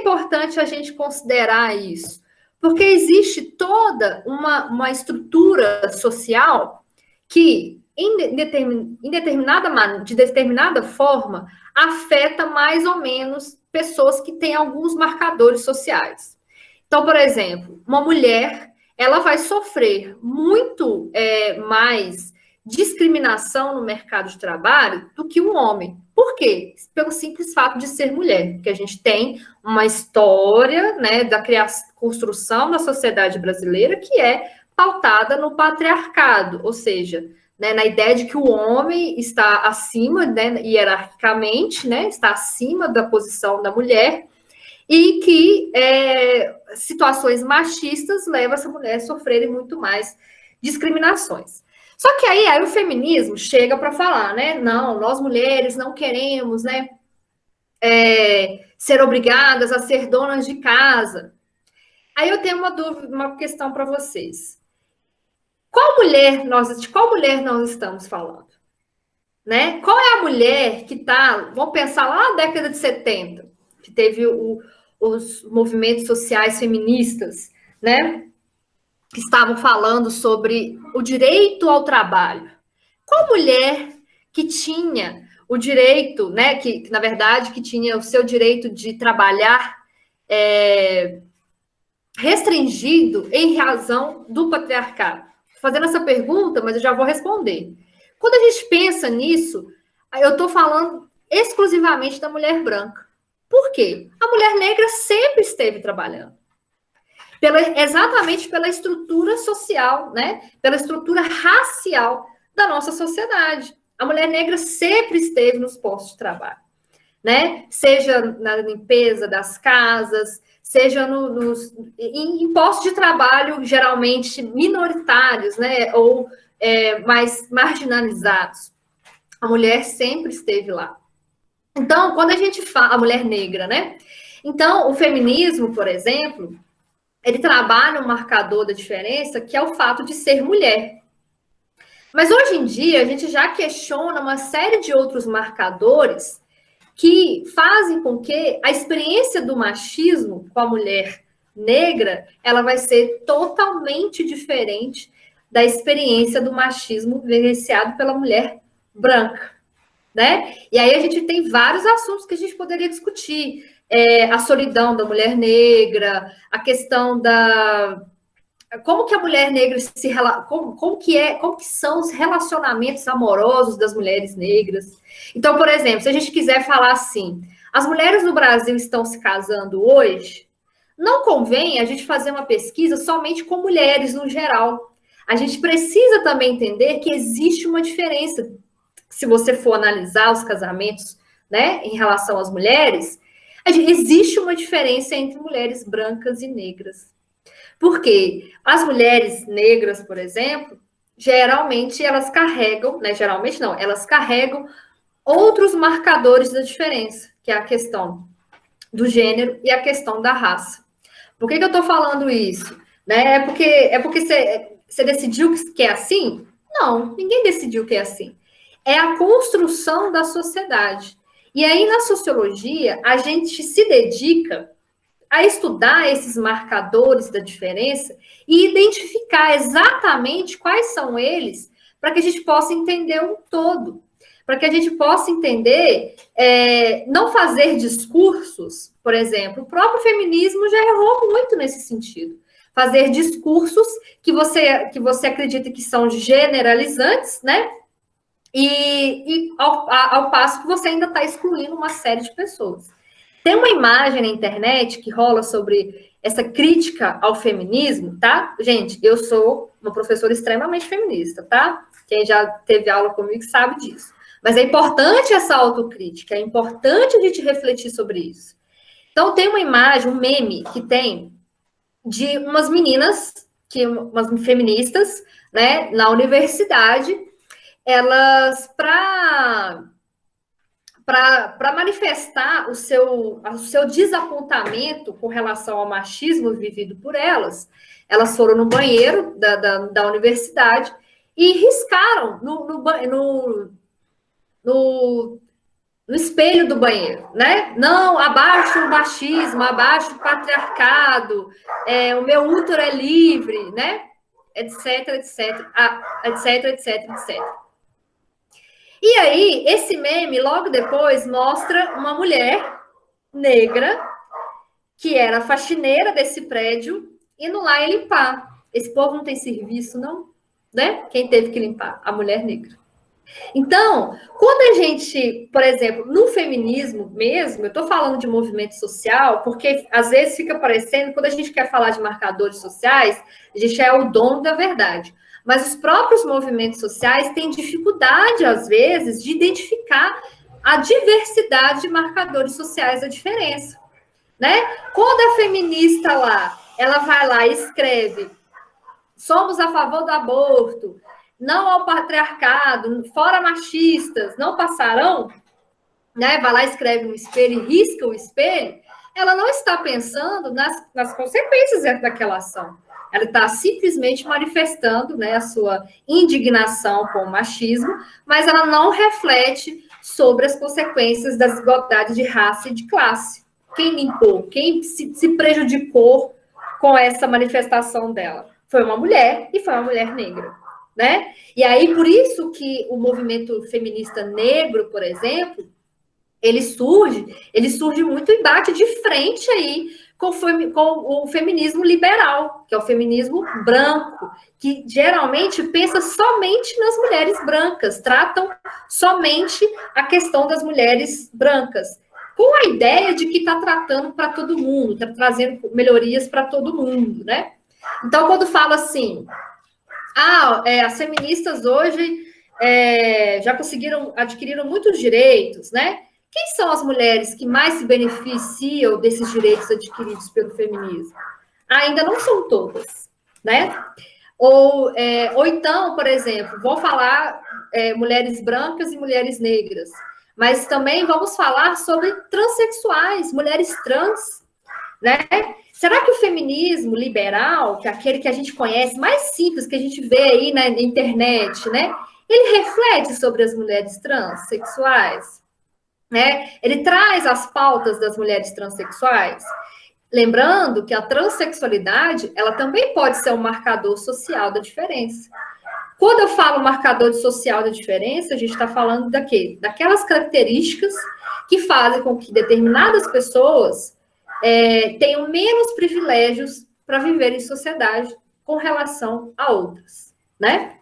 importante a gente considerar isso? Porque existe toda uma estrutura social que, de determinada forma, afeta mais ou menos pessoas que têm alguns marcadores sociais. Então, por exemplo, uma mulher, ela vai sofrer muito mais discriminação no mercado de trabalho do que um homem. Por quê? Pelo simples fato de ser mulher, porque a gente tem uma história, né, da construção da sociedade brasileira que é pautada no patriarcado, ou seja, né, na ideia de que o homem está acima, né, hierarquicamente, né, está acima da posição da mulher, e que situações machistas levam essa mulher a sofrer muito mais discriminações. Só que aí o feminismo chega para falar, né? Não, nós mulheres não queremos, né, ser obrigadas a ser donas de casa. Aí eu tenho uma dúvida, uma questão para vocês. De qual mulher nós estamos falando? Né? Qual é a mulher que está, vamos pensar lá na década de 70, que teve os movimentos sociais feministas, né? Que estavam falando sobre o direito ao trabalho. Qual mulher que tinha o direito, né? Que na verdade que tinha o seu direito de trabalhar restringido em razão do patriarcado? Fazendo essa pergunta, mas eu já vou responder. Quando a gente pensa nisso, eu estou falando exclusivamente da mulher branca. Por quê? A mulher negra sempre esteve trabalhando. Exatamente pela estrutura social, né? Pela estrutura racial da nossa sociedade. A mulher negra sempre esteve nos postos de trabalho, né? Seja na limpeza das casas, seja em postos de trabalho geralmente minoritários, né? Ou mais marginalizados. A mulher sempre esteve lá. Então, quando a gente fala, a mulher negra, né? Então, o feminismo, por exemplo, ele trabalha um marcador da diferença, que é o fato de ser mulher. Mas hoje em dia, a gente já questiona uma série de outros marcadores que fazem com que a experiência do machismo com a mulher negra, ela vai ser totalmente diferente da experiência do machismo vivenciado pela mulher branca, né? E aí a gente tem vários assuntos que a gente poderia discutir. A solidão da mulher negra, a questão da como que a mulher negra como que são os relacionamentos amorosos das mulheres negras. Então, por exemplo, se a gente quiser falar assim, as mulheres no Brasil estão se casando hoje, não convém a gente fazer uma pesquisa somente com mulheres no geral. A gente precisa também entender que existe uma diferença. Se você for analisar os casamentos, né, em relação às mulheres, existe uma diferença entre mulheres brancas e negras. Porque as mulheres negras, por exemplo, geralmente elas carregam, né? Geralmente não, elas carregam outros marcadores da diferença, que é a questão do gênero e a questão da raça. Por que eu estou falando isso? Né? É porque você decidiu que é assim? Não, ninguém decidiu que é assim. É a construção da sociedade. E aí, na sociologia, a gente se dedica a estudar esses marcadores da diferença e identificar exatamente quais são eles, para que a gente possa entender um todo, para que a gente possa entender, não fazer discursos, por exemplo, o próprio feminismo já errou muito nesse sentido. Fazer discursos que você acredita que são generalizantes, né? E ao passo que você ainda está excluindo uma série de pessoas. Tem uma imagem na internet que rola sobre essa crítica ao feminismo, tá? Gente, eu sou uma professora extremamente feminista, tá? Quem já teve aula comigo sabe disso. Mas é importante essa autocrítica, é importante a gente refletir sobre isso. Então, tem uma imagem, um meme que tem de umas meninas, umas feministas, né, na universidade, elas, para manifestar o seu desapontamento com relação ao machismo vivido por elas foram no banheiro da universidade e riscaram no espelho do banheiro, né? Não, abaixo o machismo, abaixo o patriarcado, o meu útero é livre, né? Etc, etc, etc, etc, etc. E aí, esse meme, logo depois, mostra uma mulher negra que era faxineira desse prédio, indo lá e limpar. Esse povo não tem serviço, não? Né? Quem teve que limpar? A mulher negra. Então, quando a gente, por exemplo, no feminismo mesmo, eu estou falando de movimento social, porque às vezes fica parecendo, quando a gente quer falar de marcadores sociais, a gente é o dono da verdade. Mas os próprios movimentos sociais têm dificuldade, às vezes, de identificar a diversidade de marcadores sociais da diferença, né? Quando a feminista lá, ela vai lá e escreve: somos a favor do aborto, não ao patriarcado, fora machistas, não passarão, né? Vai lá, escreve no espelho e risca o espelho, ela não está pensando nas consequências daquela ação. Ela está simplesmente manifestando, né, a sua indignação com o machismo, mas ela não reflete sobre as consequências das desigualdades de raça e de classe. Quem limpou? Quem se prejudicou com essa manifestação dela? Foi uma mulher, e foi uma mulher negra, né? E aí, por isso que o movimento feminista negro, por exemplo, ele surge muito e bate de frente aí com o feminismo liberal, que é o feminismo branco, que geralmente pensa somente nas mulheres brancas, tratam somente a questão das mulheres brancas, com a ideia de que está tratando para todo mundo, está trazendo melhorias para todo mundo, né? Então, quando fala assim, as feministas hoje já adquiriram muitos direitos, né? Quem são as mulheres que mais se beneficiam desses direitos adquiridos pelo feminismo? Ainda não são todas, né? Ou então, por exemplo, vou falar mulheres brancas e mulheres negras, mas também vamos falar sobre transexuais, mulheres trans, né? Será que o feminismo liberal, que é aquele que a gente conhece, mais simples, que a gente vê aí na internet, né? Ele reflete sobre as mulheres transexuais, né? Ele traz as pautas das mulheres transexuais. Lembrando que a transexualidade, ela também pode ser um marcador social da diferença. Quando eu falo marcador social da diferença, a gente está falando daquelas características que fazem com que determinadas pessoas tenham menos privilégios para viver em sociedade com relação a outras, né?